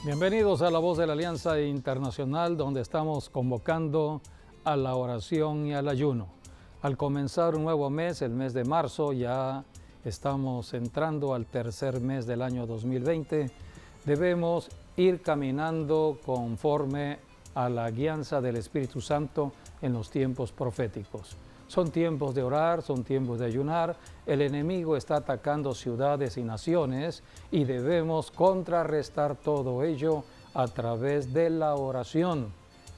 Bienvenidos a La Voz de la Alianza Internacional, donde estamos convocando a la oración y al ayuno. Al comenzar un nuevo mes, el mes de marzo, ya estamos entrando al tercer mes del año 2020, debemos ir caminando conforme a la guianza del Espíritu Santo en los tiempos proféticos. Son tiempos de orar, son tiempos de ayunar. El enemigo está atacando ciudades y naciones y debemos contrarrestar todo ello a través de la oración,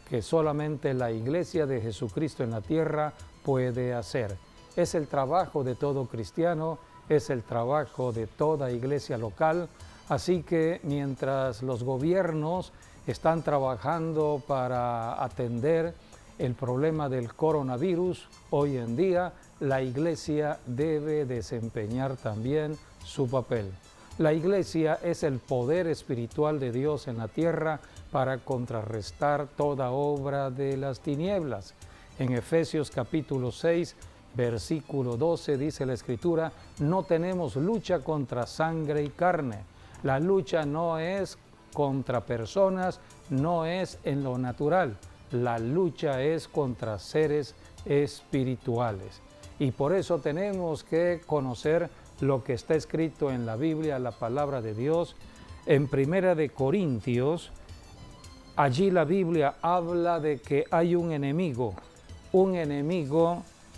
que solamente la Iglesia de Jesucristo en la tierra puede hacer. Es el trabajo de todo cristiano, es el trabajo de toda iglesia local. Así que mientras los gobiernos están trabajando para atender el problema del coronavirus, hoy en día la Iglesia debe desempeñar también su papel. La Iglesia es el poder espiritual de Dios en la tierra para contrarrestar toda obra de las tinieblas. En Efesios capítulo 6, versículo 12 dice la Escritura: no tenemos lucha contra sangre y carne. La lucha no es contra personas, no es en lo natural. La lucha es contra seres espirituales. Y por eso tenemos que conocer lo que está escrito en la Biblia, la palabra de Dios. En Primera de Corintios, allí la Biblia habla de que hay un enemigo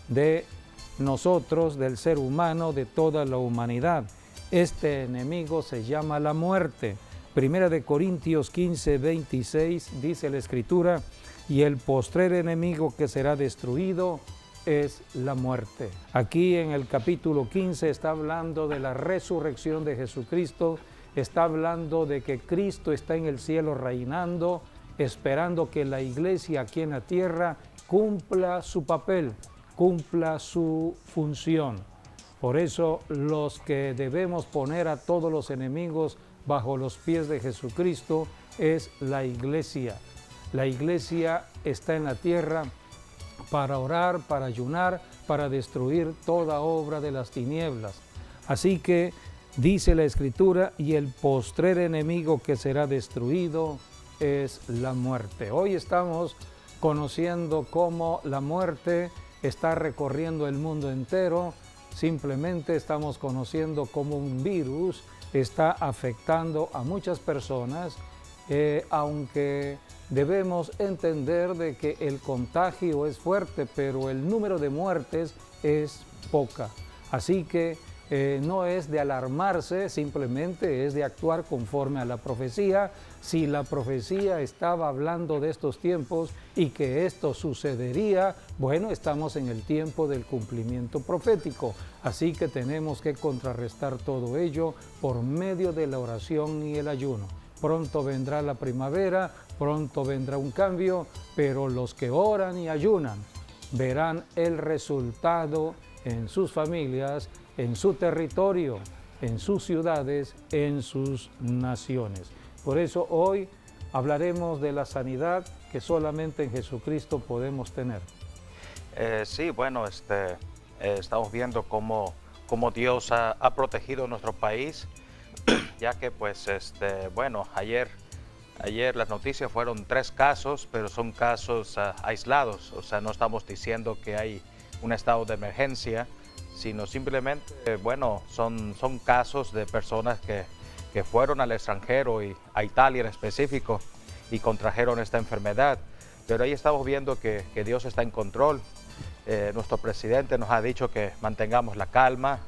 de nosotros, del ser humano, de toda la humanidad. Este enemigo se llama la muerte. Primera de Corintios 15, 26 dice la Escritura: y el postrer enemigo que será destruido es la muerte. Aquí en el capítulo 15 está hablando de la resurrección de Jesucristo, está hablando de que Cristo está en el cielo reinando, esperando que la iglesia aquí en la tierra cumpla su papel, cumpla su función. Por eso los que debemos poner a todos los enemigos bajo los pies de Jesucristo es la iglesia. La iglesia está en la tierra para orar, para ayunar, para destruir toda obra de las tinieblas. Así que dice la Escritura: y el postrer enemigo que será destruido es la muerte. Hoy estamos conociendo cómo la muerte está recorriendo el mundo entero. Simplemente estamos conociendo cómo un virus está afectando a muchas personas, aunque debemos entender de que el contagio es fuerte, pero el número de muertes es poca. Así que no es de alarmarse, simplemente es de actuar conforme a la profecía. Si la profecía estaba hablando de estos tiempos y que esto sucedería, bueno, estamos en el tiempo del cumplimiento profético. Así que tenemos que contrarrestar todo ello por medio de la oración y el ayuno. Pronto vendrá la primavera, pronto vendrá un cambio, pero los que oran y ayunan verán el resultado en sus familias, en su territorio, en sus ciudades, en sus naciones. Por eso hoy hablaremos de la sanidad que solamente en Jesucristo podemos tener. Sí, bueno, estamos viendo cómo Dios ha protegido nuestro país, ya que pues, bueno, ayer las noticias fueron 3 casos, pero son casos aislados. O sea, no estamos diciendo que hay un estado de emergencia, sino simplemente, bueno, son casos de personas que fueron al extranjero y a Italia en específico y contrajeron esta enfermedad. Pero ahí estamos viendo que Dios está en control. Nuestro presidente nos ha dicho que mantengamos la calma,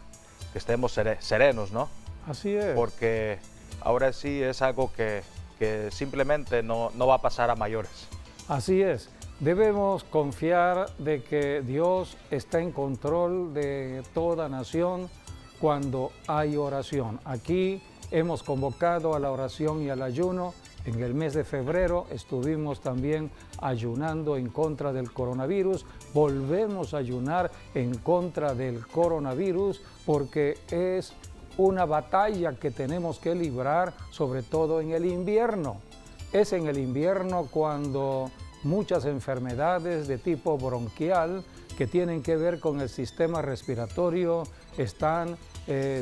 que estemos serenos, ¿no? Así es. Porque ahora sí es algo que simplemente no va a pasar a mayores. Así es. Debemos confiar de que Dios está en control de toda nación cuando hay oración. Aquí hemos convocado a la oración y al ayuno. En el mes de febrero estuvimos también ayunando en contra del coronavirus. Volvemos a ayunar en contra del coronavirus porque es una batalla que tenemos que librar, sobre todo en el invierno. Es en el invierno cuando muchas enfermedades de tipo bronquial que tienen que ver con el sistema respiratorio están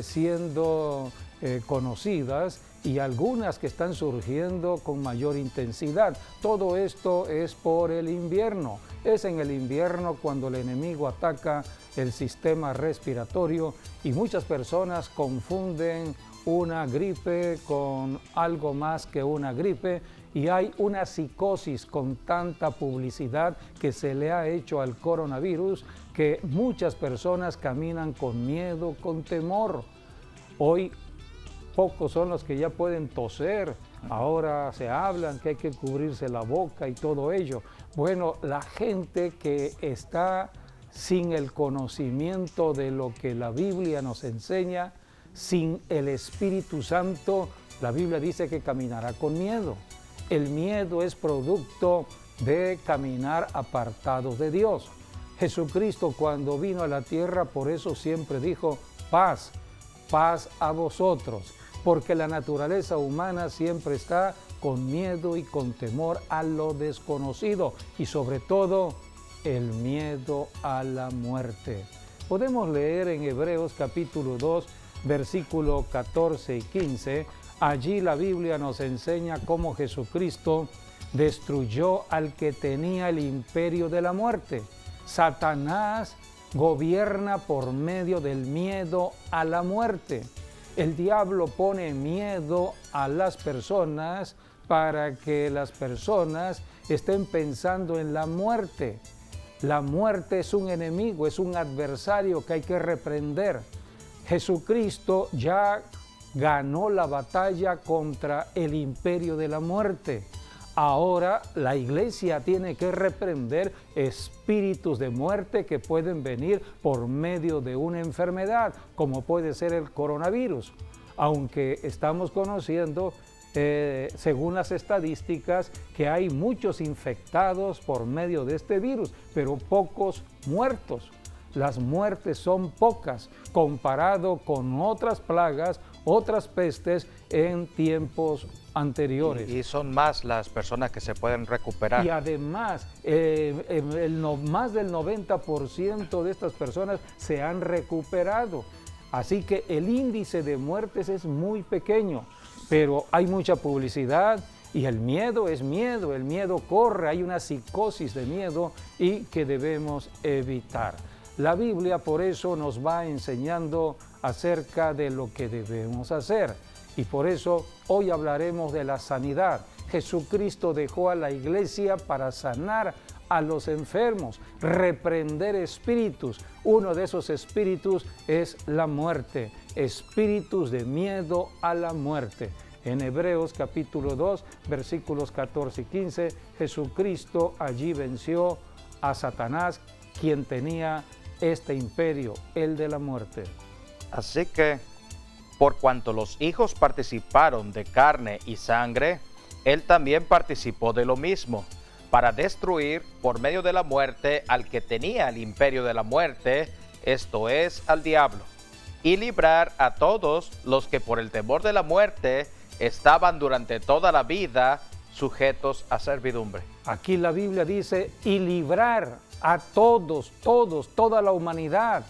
siendo conocidas y algunas que están surgiendo con mayor intensidad. Todo esto es por el invierno. Es en el invierno cuando el enemigo ataca el sistema respiratorio y muchas personas confunden una gripe con algo más que una gripe y hay una psicosis con tanta publicidad que se le ha hecho al coronavirus que muchas personas caminan con miedo, con temor. Hoy pocos son los que ya pueden toser, ahora se hablan que hay que cubrirse la boca y todo ello. Bueno, la gente que está sin el conocimiento de lo que la Biblia nos enseña, sin el Espíritu Santo, la Biblia dice que caminará con miedo. El miedo es producto de caminar apartados de Dios. Jesucristo cuando vino a la tierra, por eso siempre dijo, paz, paz a vosotros, porque la naturaleza humana siempre está con miedo y con temor a lo desconocido y sobre todo el miedo a la muerte. Podemos leer en Hebreos capítulo 2, versículo 14 y 15, allí la Biblia nos enseña cómo Jesucristo destruyó al que tenía el imperio de la muerte. Satanás gobierna por medio del miedo a la muerte. El diablo pone miedo a las personas para que las personas estén pensando en la muerte. La muerte es un enemigo, es un adversario que hay que reprender. Jesucristo ya ganó la batalla contra el imperio de la muerte. Ahora la iglesia tiene que reprender espíritus de muerte que pueden venir por medio de una enfermedad, como puede ser el coronavirus. Aunque estamos conociendo, según las estadísticas, que hay muchos infectados por medio de este virus, pero pocos muertos. Las muertes son pocas comparado con otras plagas, otras pestes en tiempos anteriores. Y son más las personas que se pueden recuperar. Y además, más del 90% de estas personas se han recuperado. Así que el índice de muertes es muy pequeño, pero hay mucha publicidad y el miedo es miedo, el miedo corre, hay una psicosis de miedo y que debemos evitar. La Biblia por eso nos va enseñando acerca de lo que debemos hacer y por eso hoy hablaremos de la sanidad. Jesucristo dejó a la iglesia para sanar a los enfermos, reprender espíritus. Uno de esos espíritus es la muerte, espíritus de miedo a la muerte. En Hebreos capítulo 2, versículos 14 y 15, Jesucristo allí venció a Satanás, quien tenía este imperio, el de la muerte. Así que, por cuanto los hijos participaron de carne y sangre, él también participó de lo mismo, para destruir por medio de la muerte al que tenía el imperio de la muerte, esto es, al diablo, y librar a todos los que por el temor de la muerte estaban durante toda la vida sujetos a servidumbre. Aquí la Biblia dice, y librar a todos, toda la humanidad,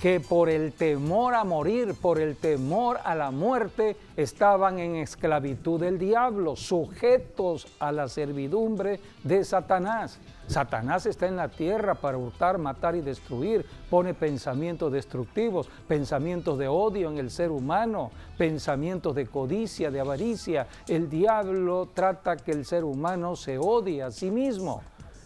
que por el temor a morir, por el temor a la muerte, estaban en esclavitud del diablo, sujetos a la servidumbre de Satanás. Satanás está en la tierra para hurtar, matar y destruir, pone pensamientos destructivos, pensamientos de odio en el ser humano, pensamientos de codicia, de avaricia. El diablo trata que el ser humano se odie a sí mismo.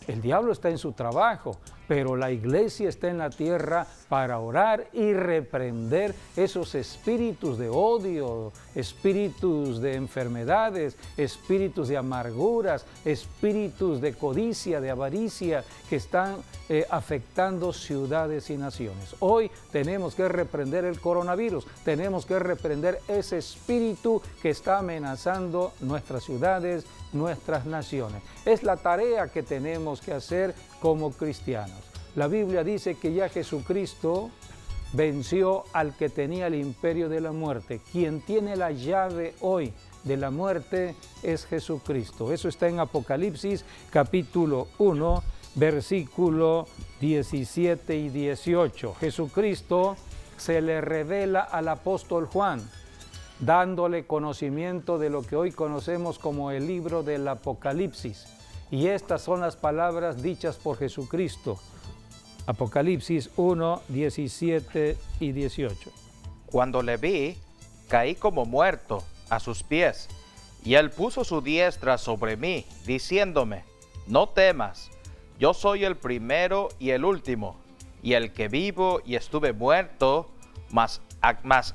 El diablo está en su trabajo, pero la iglesia está en la tierra para orar y reprender esos espíritus de odio, espíritus de enfermedades, espíritus de amarguras, espíritus de codicia, de avaricia que están afectando ciudades y naciones. Hoy tenemos que reprender el coronavirus, tenemos que reprender ese espíritu que está amenazando nuestras ciudades, nuestras naciones. Es la tarea que tenemos que hacer como cristianos. La Biblia dice que ya Jesucristo venció al que tenía el imperio de la muerte. Quien tiene la llave hoy de la muerte es Jesucristo. Eso está en Apocalipsis capítulo 1, versículo 17 y 18. Jesucristo se le revela al apóstol Juan dándole conocimiento de lo que hoy conocemos como el libro del Apocalipsis. Y estas son las palabras dichas por Jesucristo. Apocalipsis 1, 17 y 18. Cuando le vi, caí como muerto a sus pies, y él puso su diestra sobre mí, diciéndome: no temas, yo soy el primero y el último, y el que vivo y estuve muerto, mas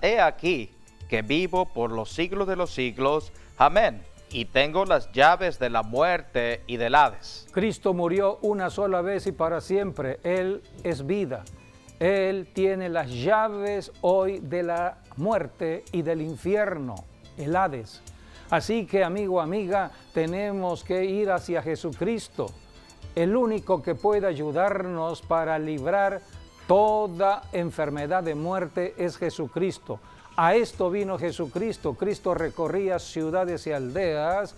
he aquí que vivo por los siglos de los siglos. Amén. Y tengo las llaves de la muerte y del Hades. Cristo murió una sola vez y para siempre. Él es vida. Él tiene las llaves hoy de la muerte y del infierno, el Hades. Así que, amigo, amiga, tenemos que ir hacia Jesucristo, el único que puede ayudarnos para librar toda enfermedad de muerte es Jesucristo. A esto vino Jesucristo. Cristo recorría ciudades y aldeas,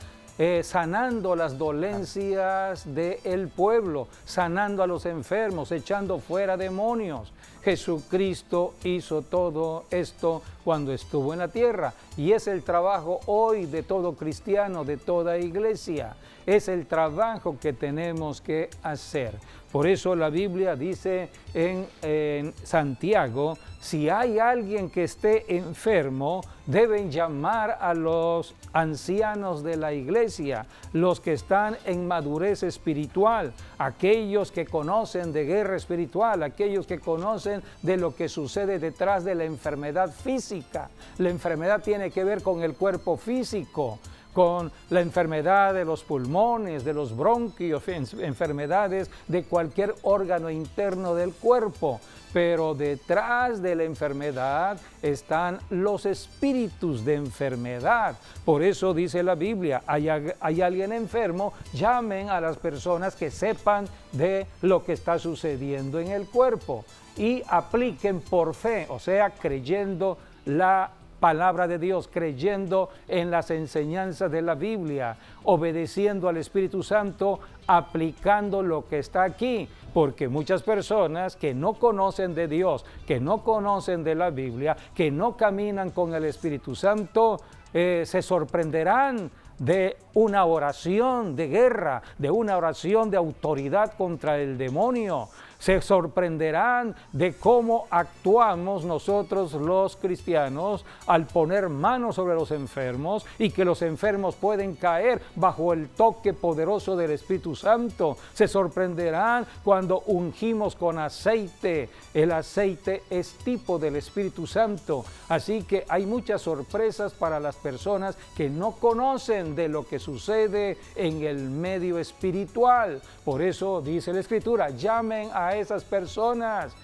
sanando las dolencias del pueblo, sanando a los enfermos, echando fuera demonios. Jesucristo hizo todo esto cuando estuvo en la tierra y es el trabajo hoy de todo cristiano, de toda iglesia. Es el trabajo que tenemos que hacer. Por eso la Biblia dice en Santiago, si hay alguien que esté enfermo, deben llamar a los ancianos de la iglesia, los que están en madurez espiritual, aquellos que conocen de guerra espiritual, aquellos que conocen de lo que sucede detrás de la enfermedad física. La enfermedad tiene que ver con el cuerpo físico, con la enfermedad de los pulmones, de los bronquios, enfermedades de cualquier órgano interno del cuerpo. Pero detrás de la enfermedad están los espíritus de enfermedad. Por eso dice la Biblia, hay alguien enfermo, llamen a las personas que sepan de lo que está sucediendo en el cuerpo y apliquen por fe, o sea, creyendo la palabra de Dios, creyendo en las enseñanzas de la Biblia, obedeciendo al Espíritu Santo, aplicando lo que está aquí, porque muchas personas que no conocen de Dios, que no conocen de la Biblia, que no caminan con el Espíritu Santo, se sorprenderán de una oración de guerra, de una oración de autoridad contra el demonio. Se sorprenderán de cómo actuamos nosotros los cristianos al poner manos sobre los enfermos y que los enfermos pueden caer bajo el toque poderoso del Espíritu Santo. Se sorprenderán cuando ungimos con aceite. El aceite es tipo del Espíritu Santo. Así que hay muchas sorpresas para las personas que no conocen de lo que sucede en el medio espiritual. Por eso dice la Escritura, llamen a esas personas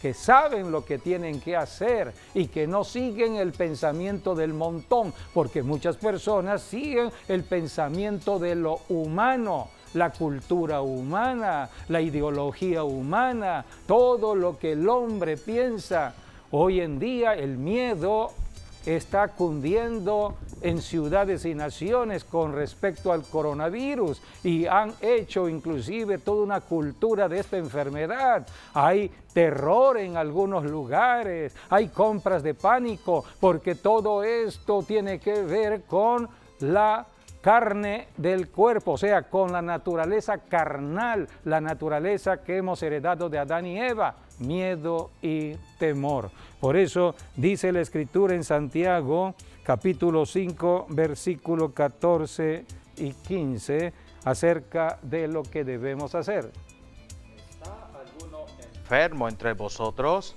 que saben lo que tienen que hacer y que no siguen el pensamiento del montón, porque muchas personas siguen el pensamiento de lo humano, la cultura humana, la ideología humana, todo lo que el hombre piensa. Hoy en día el miedo está cundiendo en ciudades y naciones con respecto al coronavirus y han hecho inclusive toda una cultura de esta enfermedad. Hay terror en algunos lugares, hay compras de pánico porque todo esto tiene que ver con la carne del cuerpo, o sea, con la naturaleza carnal, la naturaleza que hemos heredado de Adán y Eva, miedo y temor. Por eso dice la Escritura en Santiago, capítulo 5, versículo 14 y 15, acerca de lo que debemos hacer. ¿Está alguno enfermo entre vosotros?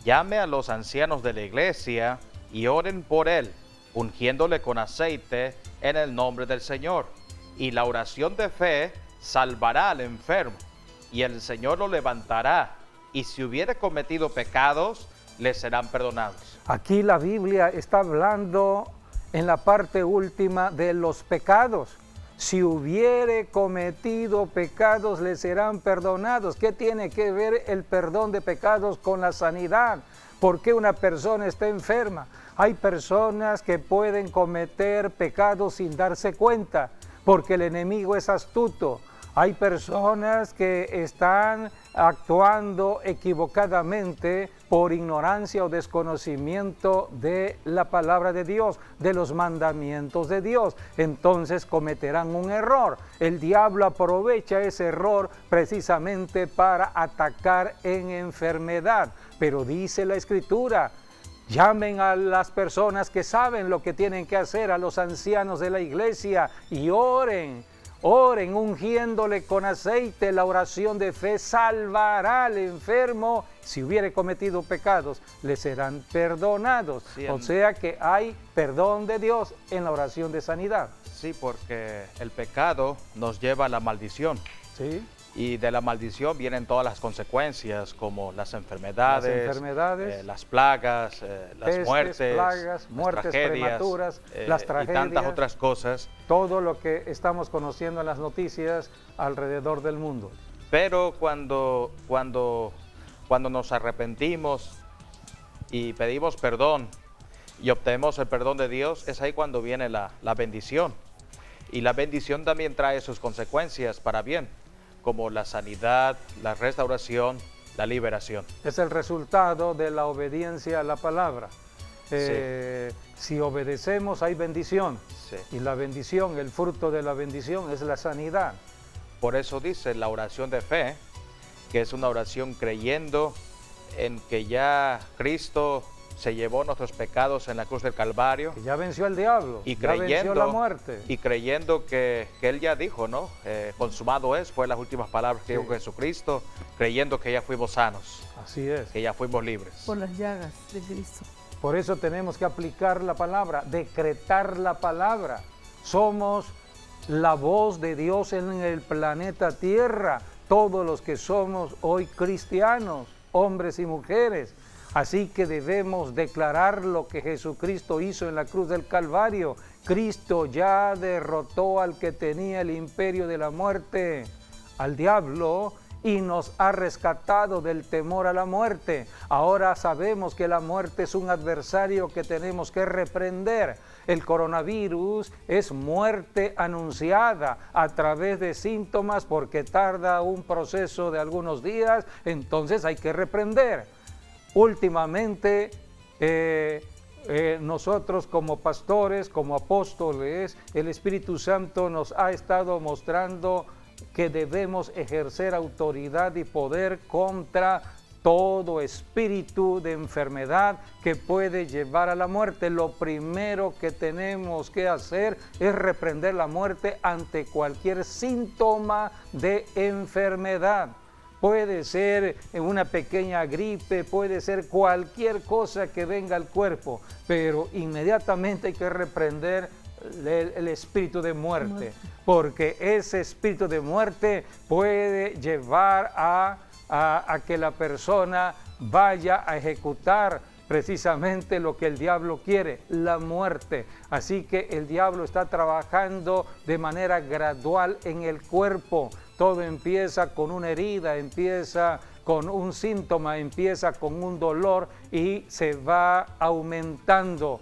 Llame a los ancianos de la iglesia y oren por él, ungiéndole con aceite en el nombre del Señor. Y la oración de fe salvará al enfermo, y el Señor lo levantará, y si hubiere cometido pecados, le serán perdonados. Aquí la Biblia está hablando en la parte última de los pecados. Si hubiere cometido pecados, le serán perdonados. ¿Qué tiene que ver el perdón de pecados con la sanidad? ¿Por qué una persona está enferma? Hay personas que pueden cometer pecados sin darse cuenta, porque el enemigo es astuto. Hay personas que están actuando equivocadamente por ignorancia o desconocimiento de la palabra de Dios, de los mandamientos de Dios. Entonces cometerán un error. El diablo aprovecha ese error precisamente para atacar en enfermedad. Pero dice la Escritura, llamen a las personas que saben lo que tienen que hacer, a los ancianos de la iglesia, y oren, ungiéndole con aceite. La oración de fe salvará al enfermo. Si hubiere cometido pecados, le serán perdonados. Sí, o sea que hay perdón de Dios en la oración de sanidad. Sí, porque el pecado nos lleva a la maldición. Sí. Y de la maldición vienen todas las consecuencias, como las enfermedades, las plagas, las pestes, muertes, plagas, muertes prematuras, las tragedias, y tantas otras cosas. Todo lo que estamos conociendo en las noticias alrededor del mundo. Pero cuando nos arrepentimos y pedimos perdón y obtenemos el perdón de Dios, es ahí cuando viene la bendición. Y la bendición también trae sus consecuencias para bien, como la sanidad, la restauración, la liberación. Es el resultado de la obediencia a la palabra. Sí. Si obedecemos hay bendición. Sí. Y la bendición, el fruto de la bendición es la sanidad. Por eso dice la oración de fe, que es una oración creyendo en que ya Cristo se llevó nuestros pecados en la cruz del Calvario. Que ya venció al diablo, y ya venció la muerte. Y creyendo que Él ya dijo, ¿no? Consumado es, fue las últimas palabras que dijo Jesucristo, creyendo que ya fuimos sanos. Así es. Que ya fuimos libres. Por las llagas de Cristo. Por eso tenemos que aplicar la palabra, decretar la palabra. Somos la voz de Dios en el planeta Tierra, todos los que somos hoy cristianos, hombres y mujeres. Así que debemos declarar lo que Jesucristo hizo en la cruz del Calvario. Cristo ya derrotó al que tenía el imperio de la muerte, al diablo, y nos ha rescatado del temor a la muerte. Ahora sabemos que la muerte es un adversario que tenemos que reprender. El coronavirus es muerte anunciada a través de síntomas porque tarda un proceso de algunos días, entonces hay que reprender. Últimamente, nosotros como pastores, como apóstoles, el Espíritu Santo nos ha estado mostrando que debemos ejercer autoridad y poder contra todo espíritu de enfermedad que puede llevar a la muerte. Lo primero que tenemos que hacer es reprender la muerte ante cualquier síntoma de enfermedad. Puede ser una pequeña gripe, puede ser cualquier cosa que venga al cuerpo, pero inmediatamente hay que reprender el espíritu de muerte, porque ese espíritu de muerte puede llevar a que la persona vaya a ejecutar precisamente lo que el diablo quiere, la muerte. Así que el diablo está trabajando de manera gradual en el cuerpo. Todo empieza con una herida, empieza con un síntoma, empieza con un dolor y se va aumentando.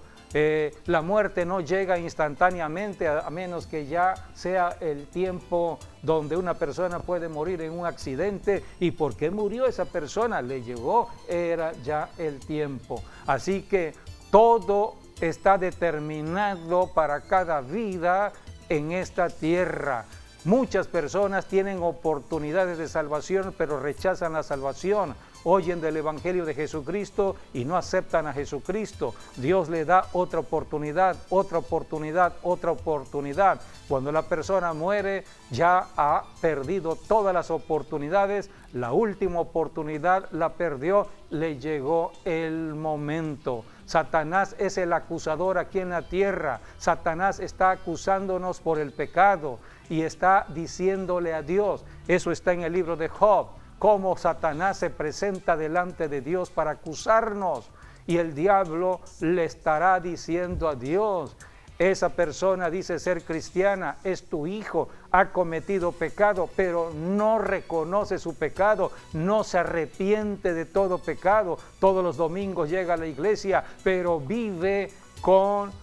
La muerte no llega instantáneamente, a menos que ya sea el tiempo donde una persona puede morir en un accidente. ¿Y por qué murió esa persona? Le llegó, era ya el tiempo. Así que todo está determinado para cada vida en esta tierra. Muchas personas tienen oportunidades de salvación, pero rechazan la salvación. Oyen del Evangelio de Jesucristo y no aceptan a Jesucristo. Dios le da otra oportunidad, otra oportunidad, otra oportunidad. Cuando la persona muere, ya ha perdido todas las oportunidades. La última oportunidad la perdió, le llegó el momento. Satanás es el acusador aquí en la tierra. Satanás está acusándonos por el pecado y está diciéndole a Dios. Eso está en el libro de Job. Cómo Satanás se presenta delante de Dios para acusarnos, y el diablo le estará diciendo a Dios: esa persona dice ser cristiana, es tu hijo, ha cometido pecado, pero no reconoce su pecado, no se arrepiente de todo pecado, todos los domingos llega a la iglesia, pero vive con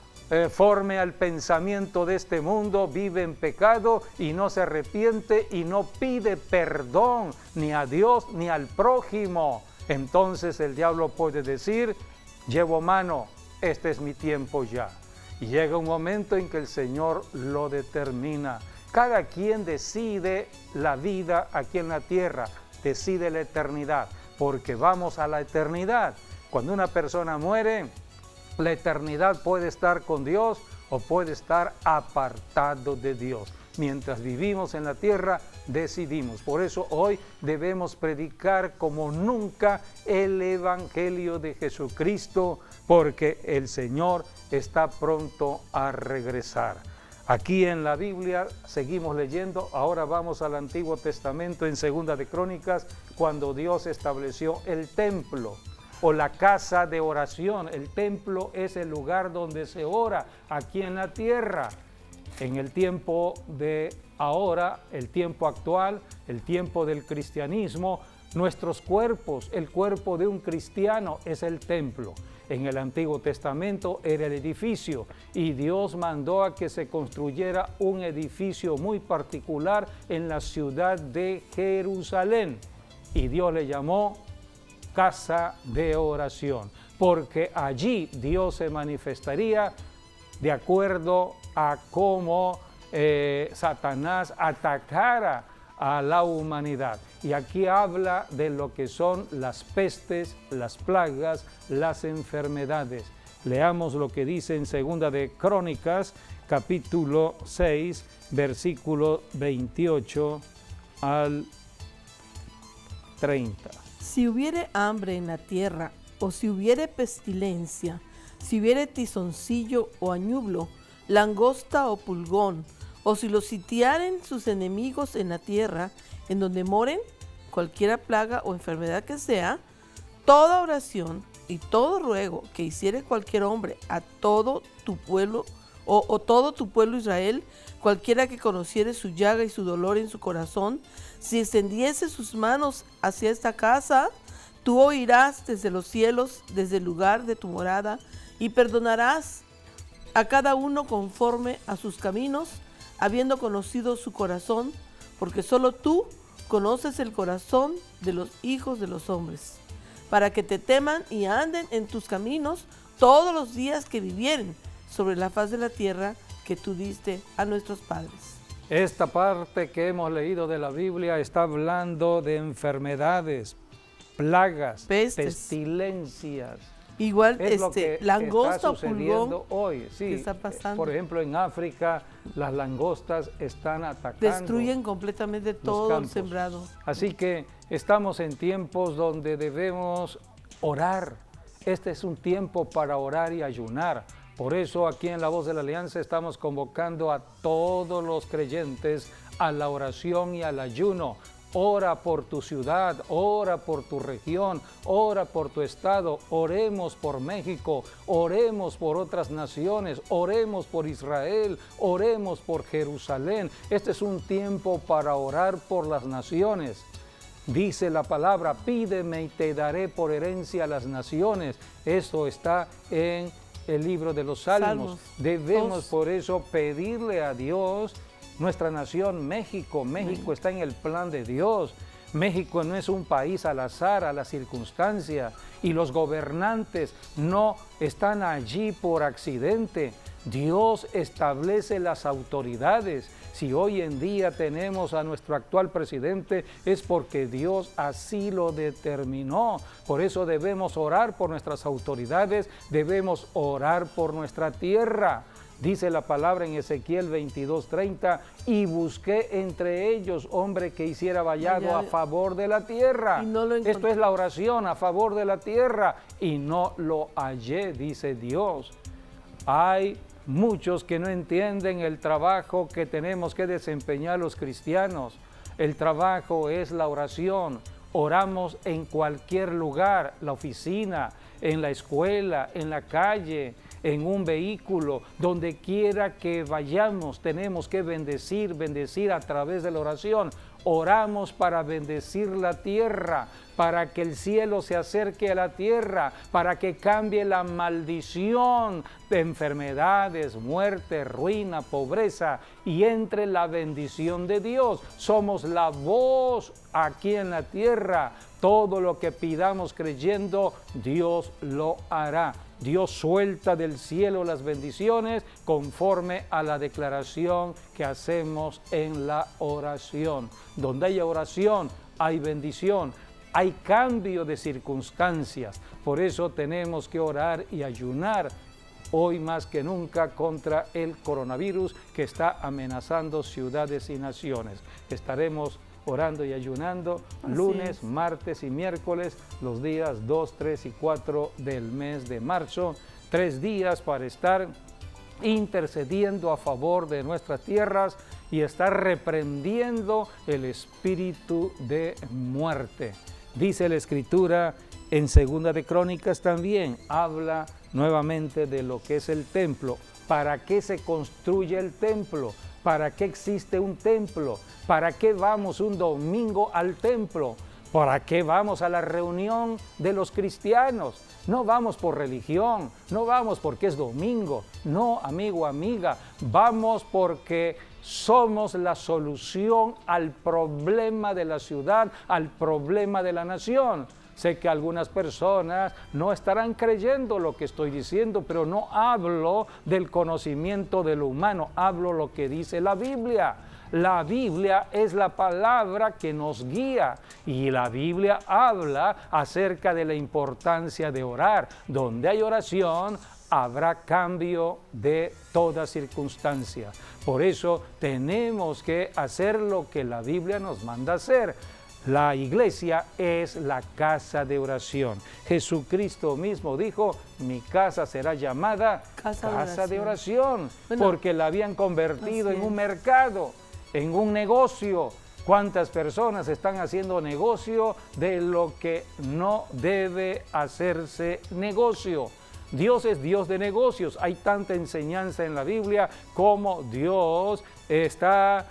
forme al pensamiento de este mundo, vive en pecado y no se arrepiente y no pide perdón ni a Dios ni al prójimo, entonces el diablo puede decir, llevo mano, este es mi tiempo ya. Y llega un momento en que el Señor lo determina. Cada quien decide la vida aquí en la tierra, decide la eternidad, porque vamos a la eternidad. Cuando una persona muere, la eternidad puede estar con Dios o puede estar apartado de Dios. Mientras vivimos en la tierra, decidimos. Por eso hoy debemos predicar como nunca el Evangelio de Jesucristo, porque el Señor está pronto a regresar. Aquí en la Biblia seguimos leyendo, ahora vamos al Antiguo Testamento en Segunda de Crónicas, cuando Dios estableció el templo o la casa de oración. El templo es el lugar donde se ora aquí en la tierra. En el tiempo de ahora, el tiempo actual, el tiempo del cristianismo, nuestros cuerpos, el cuerpo de un cristiano es el templo. En el Antiguo Testamento era el edificio y Dios mandó a que se construyera un edificio muy particular en la ciudad de Jerusalén y Dios le llamó casa de oración, porque allí Dios se manifestaría de acuerdo a cómo Satanás atacara a la humanidad. Y aquí habla de lo que son las pestes, las plagas, las enfermedades. Leamos lo que dice en Segunda de Crónicas, capítulo 6, versículo 28 al 30. Si hubiere hambre en la tierra, o si hubiere pestilencia, si hubiere tizoncillo o añublo, langosta o pulgón, o si los sitiaren sus enemigos en la tierra, en donde moren, cualquiera plaga o enfermedad que sea, toda oración y todo ruego que hiciere cualquier hombre a todo tu pueblo, o todo tu pueblo Israel, cualquiera que conociere su llaga y su dolor en su corazón, si extendiese sus manos hacia esta casa, tú oirás desde los cielos, desde el lugar de tu morada, y perdonarás a cada uno conforme a sus caminos, habiendo conocido su corazón, porque solo tú conoces el corazón de los hijos de los hombres, para que te teman y anden en tus caminos todos los días que vivieren sobre la faz de la tierra que tú diste a nuestros padres. Esta parte que hemos leído de la Biblia está hablando de enfermedades, plagas, pestilencias. Igual Es lo que langosta está o pulgón sucediendo hoy. Sí, que está pasando. Por ejemplo, en África las langostas están atacando. Destruyen completamente todo el sembrado. Así que estamos en tiempos donde debemos orar. Este es un tiempo para orar y ayunar. Por eso aquí en La Voz de la Alianza estamos convocando a todos los creyentes a la oración y al ayuno. Ora por tu ciudad, ora por tu región, ora por tu estado, oremos por México, oremos por otras naciones, oremos por Israel, oremos por Jerusalén. Este es un tiempo para orar por las naciones. Dice la palabra, pídeme y te daré por herencia a las naciones. Eso está en el libro de los Salmos. Debemos por eso pedirle a Dios. Nuestra nación, México está en el plan de Dios. México no es un país al azar, a la circunstancia, y los gobernantes no están allí por accidente. Dios establece las autoridades. Si hoy en día tenemos a nuestro actual presidente, es porque Dios así lo determinó. Por eso debemos orar por nuestras autoridades, debemos orar por nuestra tierra. Dice la palabra en Ezequiel 22:30, y busqué entre ellos hombre que hiciera vallado a favor de la tierra. Esto es la oración a favor de la tierra, y no lo hallé, dice Dios. Hay muchos que no entienden el trabajo que tenemos que desempeñar los cristianos. El trabajo es la oración. Oramos en cualquier lugar, la oficina, en la escuela, en la calle, en un vehículo, donde quiera que vayamos, tenemos que bendecir a través de la oración. Oramos para bendecir la tierra, para que el cielo se acerque a la tierra, para que cambie la maldición de enfermedades, muerte, ruina, pobreza y entre la bendición de Dios. Somos la voz aquí en la tierra. Todo lo que pidamos creyendo, Dios lo hará. Dios suelta del cielo las bendiciones conforme a la declaración que hacemos en la oración. Donde haya oración, hay bendición, hay cambio de circunstancias. Por eso tenemos que orar y ayunar hoy más que nunca contra el coronavirus que está amenazando ciudades y naciones. Estaremos orando y ayunando lunes, martes y miércoles, los días 2, 3 y 4 del mes de marzo. 3 días para estar intercediendo a favor de nuestras tierras y estar reprendiendo el espíritu de muerte. Dice la Escritura en Segunda de Crónicas también, habla nuevamente de lo que es el templo. ¿Para qué se construye el templo? ¿Para qué existe un templo? ¿Para qué vamos un domingo al templo? ¿Para qué vamos a la reunión de los cristianos? No vamos por religión, no vamos porque es domingo, no, amigo, amiga, vamos porque somos la solución al problema de la ciudad, al problema de la nación. Sé que algunas personas no estarán creyendo lo que estoy diciendo, pero no hablo del conocimiento de lo humano, hablo lo que dice la Biblia. La Biblia es la palabra que nos guía y la Biblia habla acerca de la importancia de orar. Donde hay oración, habrá cambio de toda circunstancia. Por eso tenemos que hacer lo que la Biblia nos manda hacer. La iglesia es la casa de oración. Jesucristo mismo dijo, mi casa será llamada casa de oración, bueno, porque la habían convertido en un mercado, en un negocio. ¿Cuántas personas están haciendo negocio de lo que no debe hacerse negocio? Dios es Dios de negocios. Hay tanta enseñanza en la Biblia como Dios está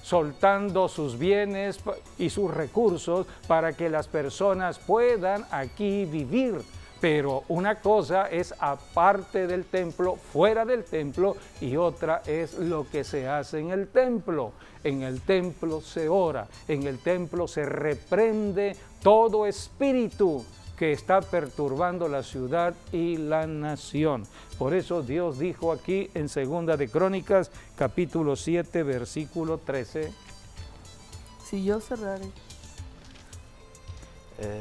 soltando sus bienes y sus recursos para que las personas puedan aquí vivir. Pero una cosa es aparte del templo, fuera del templo, y otra es lo que se hace en el templo. En el templo se ora, en el templo se reprende todo espíritu que está perturbando la ciudad y la nación. Por eso Dios dijo aquí en Segunda de Crónicas, capítulo 7, versículo 13. Si yo cerrare.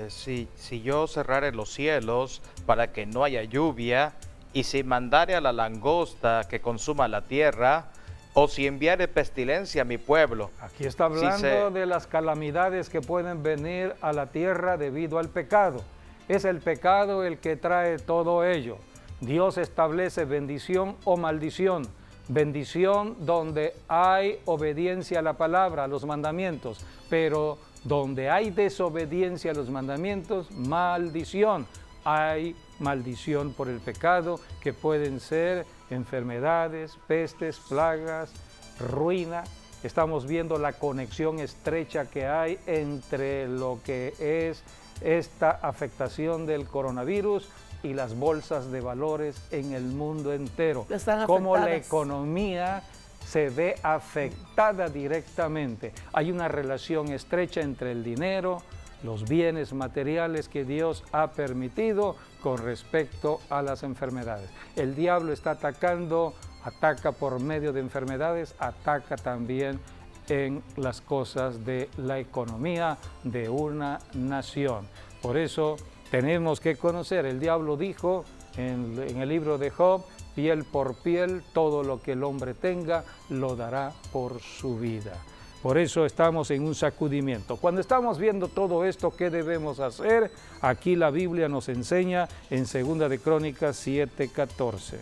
Si yo cerrare los cielos para que no haya lluvia, y si mandare a la langosta que consuma la tierra, o si enviare pestilencia a mi pueblo. Aquí está hablando de las calamidades que pueden venir a la tierra debido al pecado. Es el pecado el que trae todo ello. Dios establece bendición o maldición. Bendición donde hay obediencia a la palabra, a los mandamientos, pero donde hay desobediencia a los mandamientos, maldición. Hay maldición por el pecado, que pueden ser enfermedades, pestes, plagas, ruina. Estamos viendo la conexión estrecha que hay entre lo que es esta afectación del coronavirus y las bolsas de valores en el mundo entero. Cómo la economía se ve afectada directamente. Hay una relación estrecha entre el dinero, los bienes materiales que Dios ha permitido con respecto a las enfermedades. El diablo está atacando, ataca por medio de enfermedades, ataca también en las cosas de la economía de una nación. Por eso tenemos que conocer, el diablo dijo en el libro de Job, piel por piel, todo lo que el hombre tenga lo dará por su vida. Por eso estamos en un sacudimiento. Cuando estamos viendo todo esto, ¿qué debemos hacer? Aquí la Biblia nos enseña en 2 de Crónicas 7:14.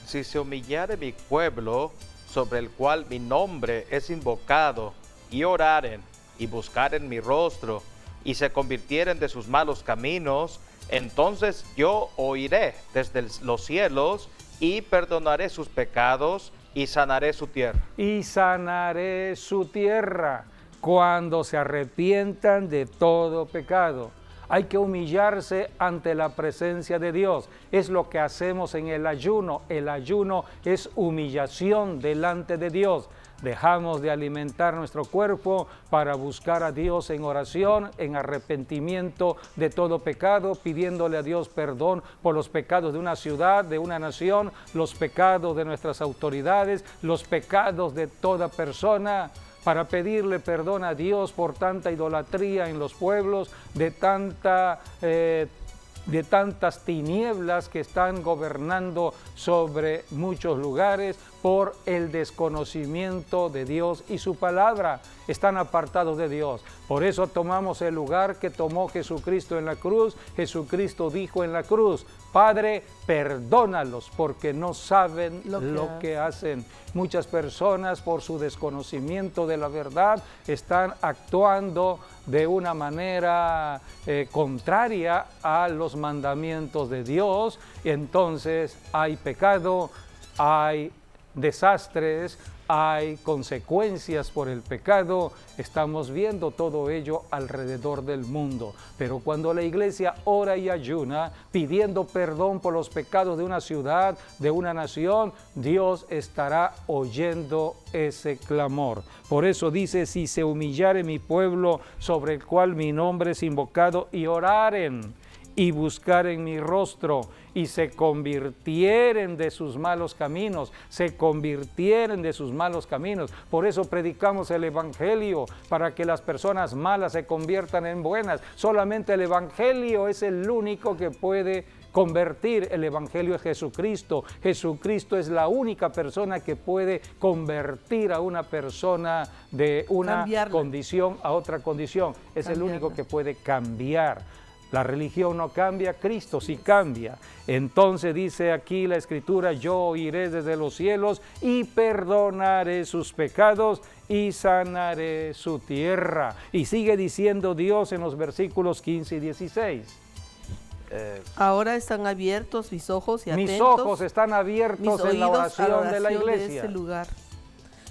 Si se humillare mi pueblo, sobre el cual mi nombre es invocado, y oraren, y buscaren mi rostro, y se convirtieren de sus malos caminos, entonces yo oiré desde los cielos, y perdonaré sus pecados, y sanaré su tierra. Y sanaré su tierra. cuando se arrepientan de todo pecado. Hay que humillarse ante la presencia de Dios. Es lo que hacemos en el ayuno. El ayuno es humillación delante de Dios. Dejamos de alimentar nuestro cuerpo para buscar a Dios en oración, en arrepentimiento de todo pecado, pidiéndole a Dios perdón por los pecados de una ciudad, de una nación, los pecados de nuestras autoridades, los pecados de toda persona, para pedirle perdón a Dios por tanta idolatría en los pueblos, de tantas tinieblas que están gobernando sobre muchos lugares por el desconocimiento de Dios y su palabra. Están apartados de Dios. Por eso tomamos el lugar que tomó Jesucristo en la cruz. Jesucristo dijo en la cruz: Padre, perdónalos porque no saben lo que hacen. Muchas personas, por su desconocimiento de la verdad, están actuando de una manera contraria a los mandamientos de Dios. Entonces hay pecado, hay desastres, hay consecuencias por el pecado. Estamos viendo todo ello alrededor del mundo. Pero cuando la iglesia ora y ayuna, pidiendo perdón por los pecados de una ciudad, de una nación, Dios estará oyendo ese clamor. Por eso dice: si se humillare mi pueblo, sobre el cual mi nombre es invocado, y oraren y buscaren mi rostro, y se convirtieren de sus malos caminos, Por eso predicamos el Evangelio, para que las personas malas se conviertan en buenas. Solamente el Evangelio es el único que puede convertir. El Evangelio es Jesucristo. Jesucristo es la única persona que puede convertir a una persona de una condición a otra condición. Es el único que puede cambiar. La religión no cambia, Cristo sí cambia. Entonces dice aquí la Escritura: yo oiré desde los cielos y perdonaré sus pecados y sanaré su tierra. Y sigue diciendo Dios en los versículos 15 y 16. Ahora están abiertos mis ojos y atentos. Mis ojos están abiertos en la oración de la iglesia. De este lugar.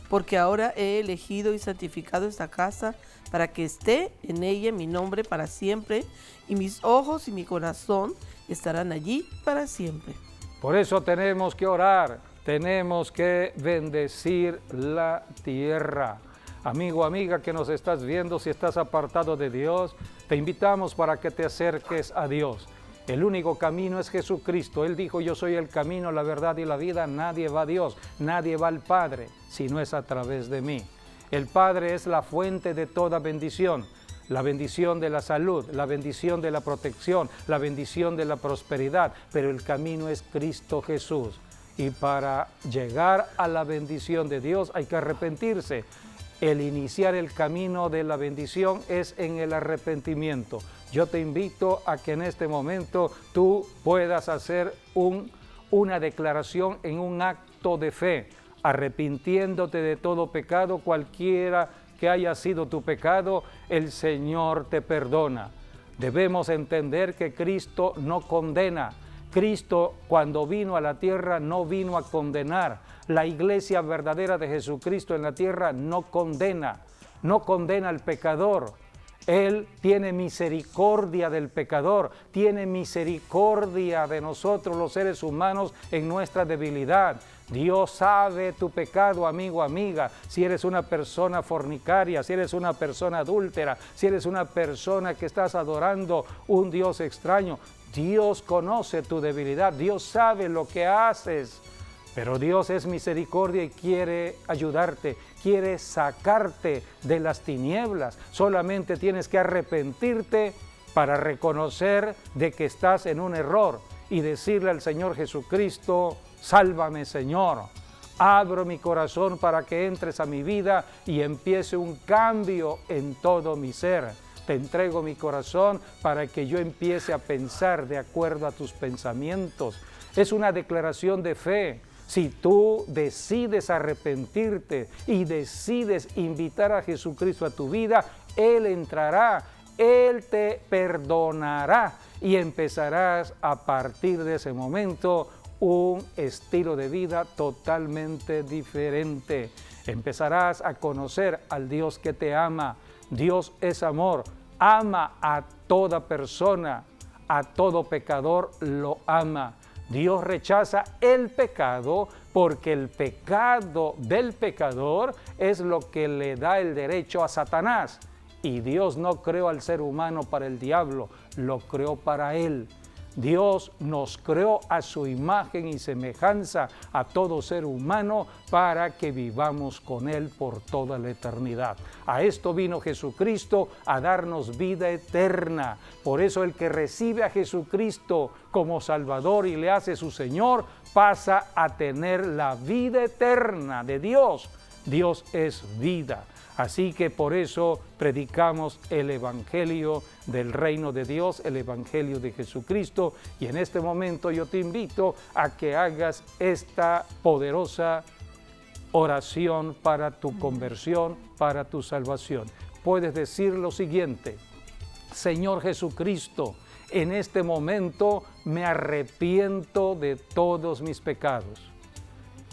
Porque ahora he elegido y santificado esta casa para que esté en ella mi nombre para siempre, y mis ojos y mi corazón estarán allí para siempre. Por eso tenemos que orar, tenemos que bendecir la tierra. Amigo, amiga que nos estás viendo, si estás apartado de Dios, te invitamos para que te acerques a Dios. El único camino es Jesucristo. Él dijo: yo soy el camino, la verdad y la vida. Nadie va a Dios, nadie va al Padre si no es a través de mí. El Padre es la fuente de toda bendición. La bendición de la salud, la bendición de la protección, la bendición de la prosperidad. Pero el camino es Cristo Jesús. Y para llegar a la bendición de Dios hay que arrepentirse. El iniciar el camino de la bendición es en el arrepentimiento. Yo te invito a que en este momento tú puedas hacer una declaración en un acto de fe, arrepintiéndote de todo pecado, cualquiera que haya sido tu pecado. El Señor te perdona. Debemos entender que Cristo no condena. Cristo, cuando vino a la tierra, no vino a condenar. La iglesia verdadera de Jesucristo en la tierra no condena al pecador. Él tiene misericordia del pecador, tiene misericordia de nosotros los seres humanos en nuestra debilidad. Dios sabe tu pecado, amigo, amiga. Si eres una persona fornicaria, si eres una persona adúltera, si eres una persona que estás adorando un Dios extraño, Dios conoce tu debilidad, Dios sabe lo que haces. Pero Dios es misericordia y quiere ayudarte, quiere sacarte de las tinieblas. Solamente tienes que arrepentirte para reconocer de que estás en un error y decirle al Señor Jesucristo: sálvame, Señor. Abro mi corazón para que entres a mi vida y empiece un cambio en todo mi ser. Te entrego mi corazón para que yo empiece a pensar de acuerdo a tus pensamientos. Es una declaración de fe. Si tú decides arrepentirte y decides invitar a Jesucristo a tu vida, Él entrará, Él te perdonará y empezarás a partir de ese momento un estilo de vida totalmente diferente. Empezarás a conocer al Dios que te ama. Dios es amor, ama a toda persona, a todo pecador lo ama. Dios rechaza el pecado porque el pecado del pecador es lo que le da el derecho a Satanás. Y Dios no creó al ser humano para el diablo, lo creó para él. Dios nos creó a su imagen y semejanza a todo ser humano para que vivamos con Él por toda la eternidad. A esto vino Jesucristo, a darnos vida eterna. Por eso el que recibe a Jesucristo como Salvador y le hace su Señor, pasa a tener la vida eterna de Dios. Dios es vida. Así que por eso predicamos el Evangelio del Reino de Dios, el Evangelio de Jesucristo. Y en este momento yo te invito a que hagas esta poderosa oración para tu conversión, para tu salvación. Puedes decir lo siguiente: Señor Jesucristo, en este momento me arrepiento de todos mis pecados,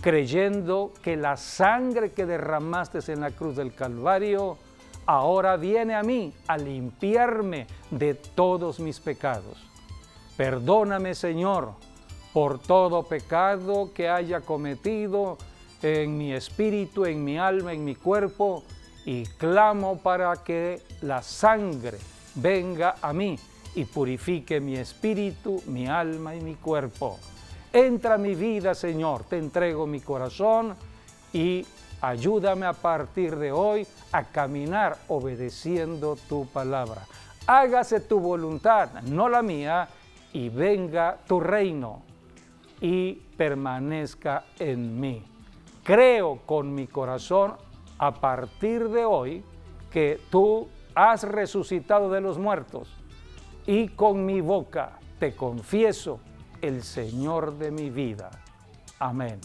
creyendo que la sangre que derramaste en la cruz del Calvario ahora viene a mí a limpiarme de todos mis pecados. Perdóname, Señor, por todo pecado que haya cometido en mi espíritu, en mi alma, en mi cuerpo, y clamo para que la sangre venga a mí y purifique mi espíritu, mi alma y mi cuerpo. Entra a mi vida, Señor, te entrego mi corazón y ayúdame a partir de hoy a caminar obedeciendo tu palabra. Hágase tu voluntad, no la mía, y venga tu reino y permanezca en mí. Creo con mi corazón a partir de hoy que tú has resucitado de los muertos, y con mi boca te confieso el Señor de mi vida. Amén.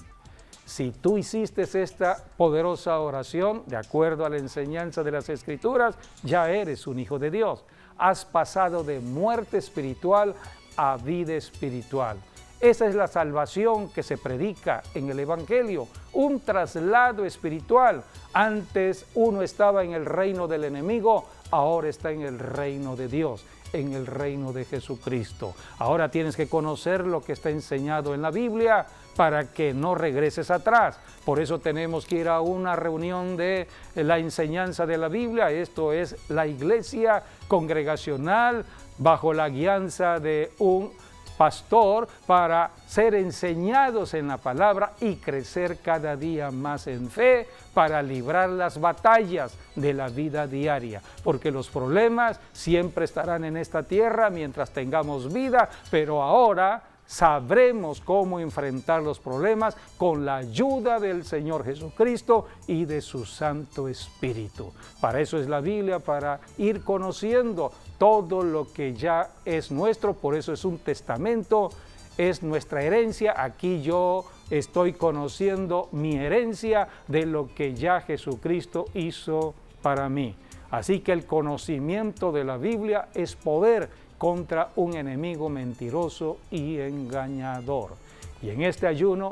Si tú hiciste esta poderosa oración, de acuerdo a la enseñanza de las Escrituras, ya eres un hijo de Dios. Has pasado de muerte espiritual a vida espiritual. Esa es la salvación que se predica en el Evangelio, un traslado espiritual. Antes uno estaba en el reino del enemigo, ahora está en el reino de Dios, en el reino de Jesucristo. Ahora tienes que conocer lo que está enseñado en la Biblia para que no regreses atrás. Por eso tenemos que ir a una reunión de la enseñanza de la Biblia. Esto es la iglesia congregacional bajo la guianza de un pastor para ser enseñados en la palabra y crecer cada día más en fe para librar las batallas de la vida diaria, porque los problemas siempre estarán en esta tierra mientras tengamos vida, pero ahora sabremos cómo enfrentar los problemas con la ayuda del Señor Jesucristo y de su Santo Espíritu. Para eso es la Biblia, para ir conociendo todo lo que ya es nuestro. Por eso es un testamento, es nuestra herencia. Aquí yo estoy conociendo mi herencia de lo que ya Jesucristo hizo para mí. Así que el conocimiento de la Biblia es poder contra un enemigo mentiroso y engañador. Y en este ayuno,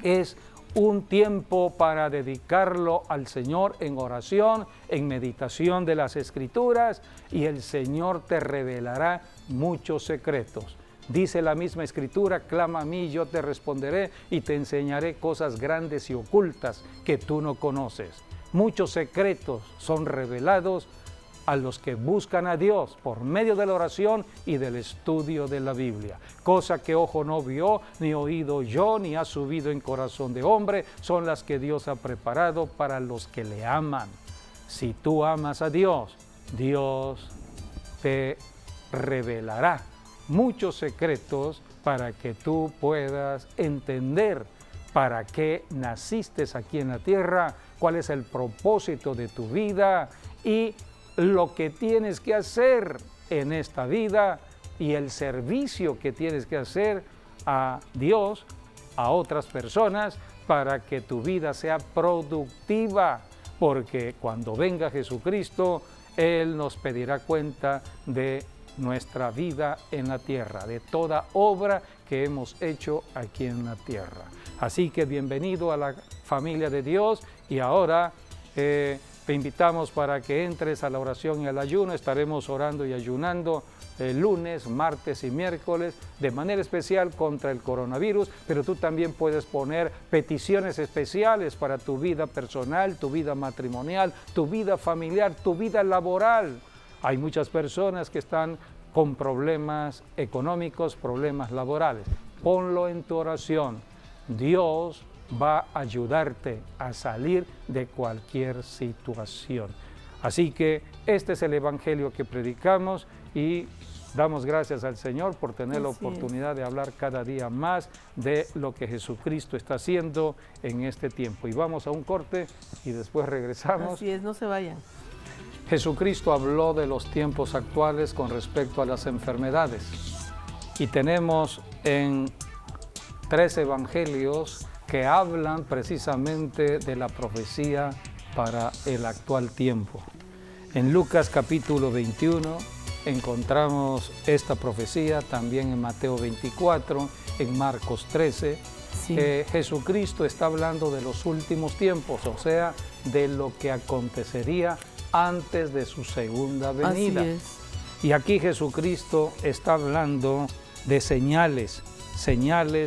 es un tiempo para dedicarlo al Señor en oración, en meditación de las Escrituras, y el Señor te revelará muchos secretos. Dice la misma Escritura: clama a mí, yo te responderé y te enseñaré cosas grandes y ocultas que tú no conoces. Muchos secretos son revelados a los que buscan a Dios por medio de la oración y del estudio de la Biblia. Cosa que ojo no vio, ni oído yo, ni ha subido en corazón de hombre, son las que Dios ha preparado para los que le aman. Si tú amas a Dios, Dios te revelará muchos secretos para que tú puedas entender para qué naciste aquí en la tierra, cuál es el propósito de tu vida y lo que tienes que hacer en esta vida y el servicio que tienes que hacer a Dios, a otras personas, para que tu vida sea productiva, porque cuando venga Jesucristo, Él nos pedirá cuenta de nuestra vida en la tierra, de toda obra que hemos hecho aquí en la tierra. Así que bienvenido a la familia de Dios y ahora te invitamos para que entres a la oración y al ayuno. Estaremos orando y ayunando lunes, martes y miércoles, de manera especial contra el coronavirus, pero tú también puedes poner peticiones especiales para tu vida personal, tu vida matrimonial, tu vida familiar, tu vida laboral. Hay muchas personas que están con problemas económicos, problemas laborales. Ponlo en tu oración. Dios va a ayudarte a salir de cualquier situación. Así que este es el evangelio que predicamos y damos gracias al Señor por tener la oportunidad de hablar cada día más de lo que Jesucristo está haciendo en este tiempo. Y vamos a un corte y después regresamos. Así es, no se vayan. Jesucristo habló de los tiempos actuales con respecto a las enfermedades. Y tenemos en 3 evangelios que hablan precisamente de la profecía para el actual tiempo. En Lucas capítulo 21 encontramos esta profecía, también en Mateo 24, en Marcos 13. Jesucristo está hablando de los últimos tiempos, o sea, de lo que acontecería antes de su segunda venida. Así es. Y aquí Jesucristo está hablando de señales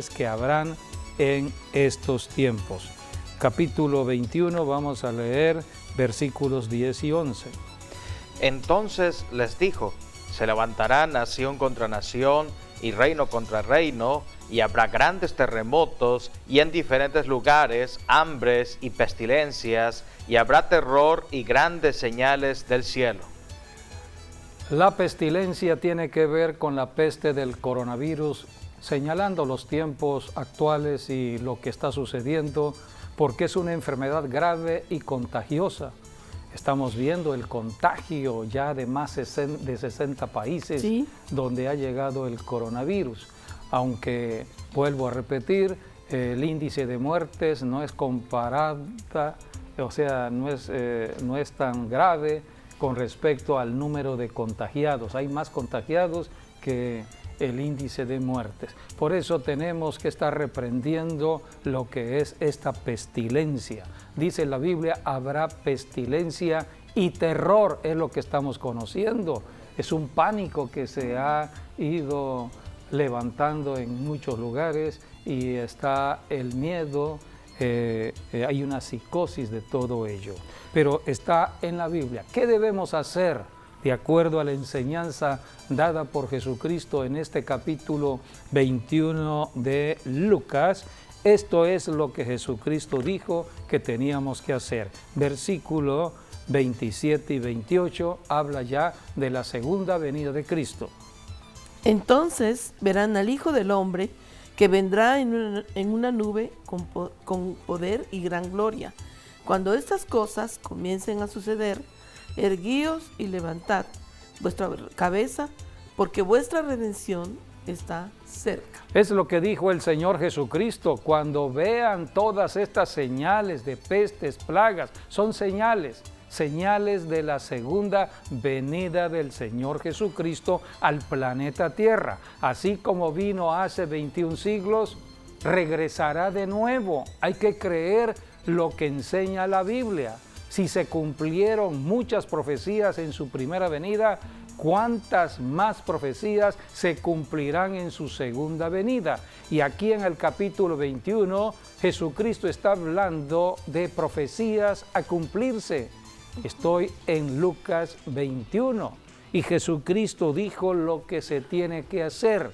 que habrán en estos tiempos. Capítulo 21, vamos a leer versículos 10 y 11. Entonces les dijo: se levantará nación contra nación y reino contra reino, y habrá grandes terremotos y en diferentes lugares hambres y pestilencias, y habrá terror y grandes señales del cielo. La pestilencia tiene que ver con la peste del coronavirus, señalando los tiempos actuales y lo que está sucediendo, porque es una enfermedad grave y contagiosa. Estamos viendo el contagio ya de más de 60 países donde ha llegado el coronavirus. Aunque, vuelvo a repetir, el índice de muertes no es comparable, o sea, no es tan grave con respecto al número de contagiados. Hay más contagiados que el índice de muertes. Por eso tenemos que estar reprendiendo lo que es esta pestilencia. Dice la Biblia, habrá pestilencia y terror, es lo que estamos conociendo. Es un pánico que se ha ido levantando en muchos lugares y está el miedo, hay una psicosis de todo ello. Pero está en la Biblia. ¿Qué debemos hacer? De acuerdo a la enseñanza dada por Jesucristo en este capítulo 21 de Lucas, esto es lo que Jesucristo dijo que teníamos que hacer. Versículo 27 y 28 habla ya de la segunda venida de Cristo. Entonces verán al Hijo del Hombre que vendrá en una nube con poder y gran gloria. Cuando estas cosas comiencen a suceder, erguíos y levantad vuestra cabeza, porque vuestra redención está cerca. Es lo que dijo el Señor Jesucristo. Cuando vean todas estas señales de pestes, plagas, son señales de la segunda venida del Señor Jesucristo al planeta Tierra. Así como vino hace 21 siglos, regresará de nuevo. Hay que creer lo que enseña la Biblia. Si se cumplieron muchas profecías en su primera venida, ¿cuántas más profecías se cumplirán en su segunda venida? Y aquí en el capítulo 21, Jesucristo está hablando de profecías a cumplirse. Estoy en Lucas 21 y Jesucristo dijo lo que se tiene que hacer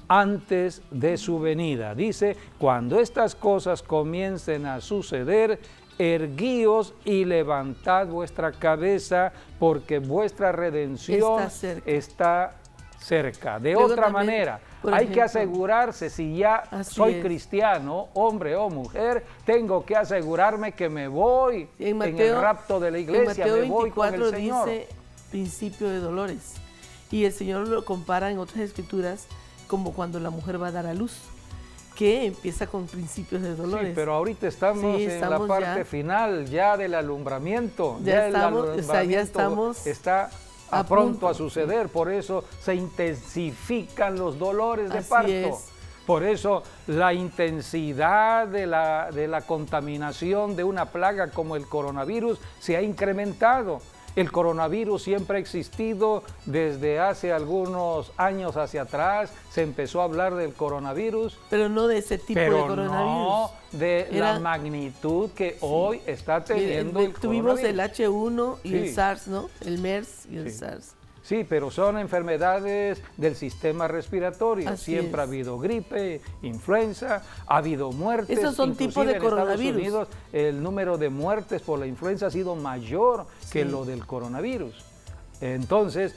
antes de su venida. Dice, cuando estas cosas comiencen a suceder, erguíos y levantad vuestra cabeza, porque vuestra redención está cerca. De Luego otra también, manera, hay ejemplo, que asegurarse, si ya soy cristiano, hombre o mujer, tengo que asegurarme que me voy en el rapto de la iglesia, en Mateo me voy con el Señor. Dice principio de dolores, y el Señor lo compara en otras escrituras como cuando la mujer va a dar a luz, que empieza con principios de dolores. Sí, pero ahorita estamos en la parte final ya del alumbramiento. Ya estamos, está pronto a suceder, por eso se intensifican los dolores de Así parto. es. Por eso la intensidad de la contaminación de una plaga como el coronavirus se ha incrementado. El coronavirus siempre ha existido desde hace algunos años hacia atrás, se empezó a hablar del coronavirus. Pero no de ese tipo de coronavirus. No de la magnitud que hoy está teniendo el tuvimos coronavirus. el H1 y el Sí. SARS, ¿no? El MERS y el Sí. SARS. Sí, pero son enfermedades del sistema respiratorio. Así Siempre ha es. habido gripe, influenza, ha habido muertes. Esos son tipos de Inclusive en Estados coronavirus. Unidos, el número de muertes por la influenza ha sido mayor que Sí. lo del coronavirus. Entonces,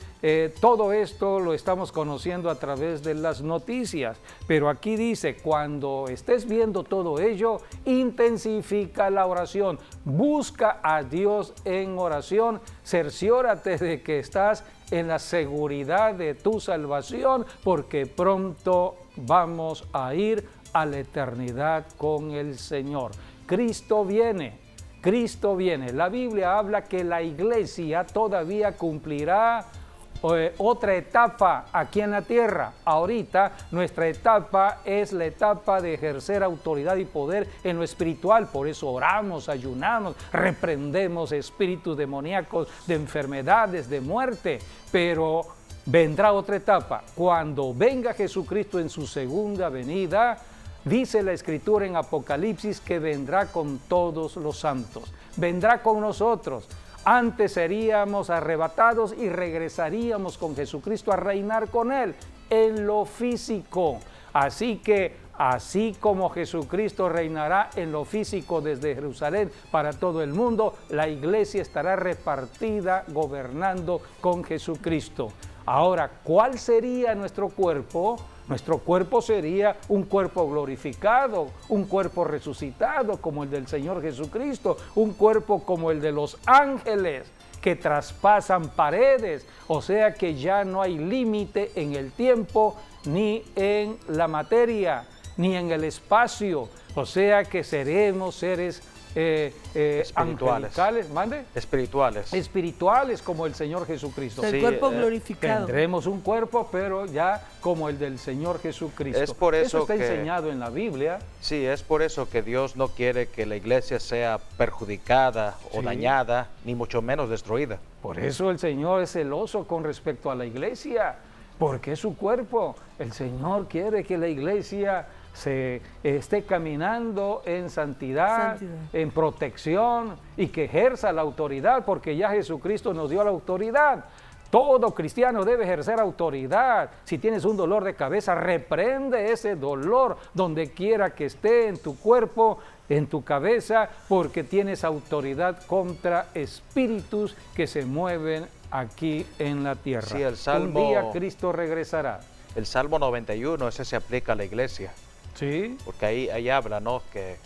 todo esto lo estamos conociendo a través de las noticias, pero aquí dice, cuando estés viendo todo ello, intensifica la oración, busca a Dios en oración, cerciórate de que estás en la seguridad de tu salvación, porque pronto vamos a ir a la eternidad con el Señor. Cristo viene. Cristo viene. La Biblia habla que la iglesia todavía cumplirá otra etapa aquí en la tierra. Ahorita nuestra etapa es la etapa de ejercer autoridad y poder en lo espiritual. Por eso oramos, ayunamos, reprendemos espíritus demoníacos de enfermedades, de muerte. Pero vendrá otra etapa. Cuando venga Jesucristo en su segunda venida, dice la Escritura en Apocalipsis que vendrá con todos los santos, vendrá con nosotros. Antes seríamos arrebatados y regresaríamos con Jesucristo a reinar con Él en lo físico. Así que, así como Jesucristo reinará en lo físico desde Jerusalén para todo el mundo, la iglesia estará repartida gobernando con Jesucristo. Ahora, ¿cuál sería nuestro cuerpo? Nuestro cuerpo sería un cuerpo glorificado, un cuerpo resucitado como el del Señor Jesucristo, un cuerpo como el de los ángeles que traspasan paredes, o sea que ya no hay límite en el tiempo, ni en la materia, ni en el espacio, o sea que seremos seres espirituales. angelicales, ¿mande? Espirituales como el Señor Jesucristo. El cuerpo glorificado. Tendremos un cuerpo, pero ya como el del Señor Jesucristo. Es por eso está que, enseñado en la Biblia. Sí, es por eso que Dios no quiere que la iglesia sea perjudicada o Sí. dañada, ni mucho menos destruida. Por eso el Señor es celoso con respecto a la iglesia, porque es su cuerpo. El Señor quiere que la iglesia se esté caminando en santidad, en protección y que ejerza la autoridad, porque ya Jesucristo nos dio la autoridad. Todo cristiano debe ejercer autoridad. Si tienes un dolor de cabeza, reprende ese dolor donde quiera que esté en tu cuerpo, en tu cabeza, porque tienes autoridad contra espíritus que se mueven aquí en la tierra. Sí, el Salmo, un día Cristo regresará. El Salmo 91, ese se aplica a la iglesia. Sí. Porque ahí habla, ¿no? Que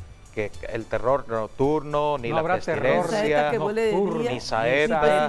el terror nocturno, ni no la habrá terror pestilencia, nocturno, ni saeta,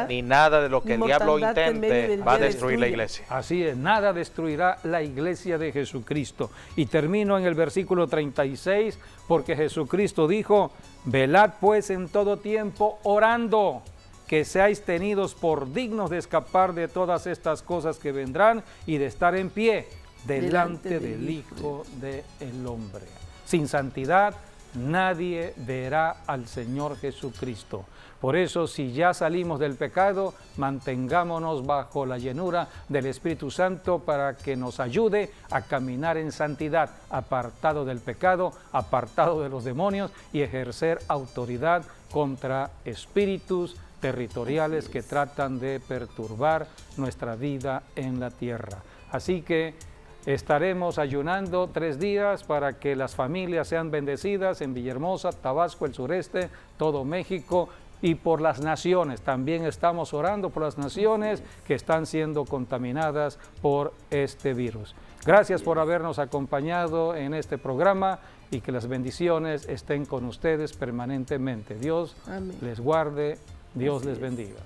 ni nada de lo que el diablo intente va a destruir la iglesia. Así es, nada destruirá la iglesia de Jesucristo. Y termino en el versículo 36, porque Jesucristo dijo, velad pues en todo tiempo orando, que seáis tenidos por dignos de escapar de todas estas cosas que vendrán y de estar en pie delante del Hijo del Hombre. Sin santidad nadie verá al Señor Jesucristo. Por eso, si ya salimos del pecado, mantengámonos bajo la llenura del Espíritu Santo para que nos ayude a caminar en santidad, apartado del pecado, apartado de los demonios y ejercer autoridad contra espíritus territoriales que tratan de perturbar nuestra vida en la tierra. Así que estaremos ayunando 3 días para que las familias sean bendecidas en Villahermosa, Tabasco, el sureste, todo México y por las naciones. También estamos orando por las naciones que están siendo contaminadas por este virus. Gracias por habernos acompañado en este programa y que las bendiciones estén con ustedes permanentemente. Dios les guarde, Dios les bendiga.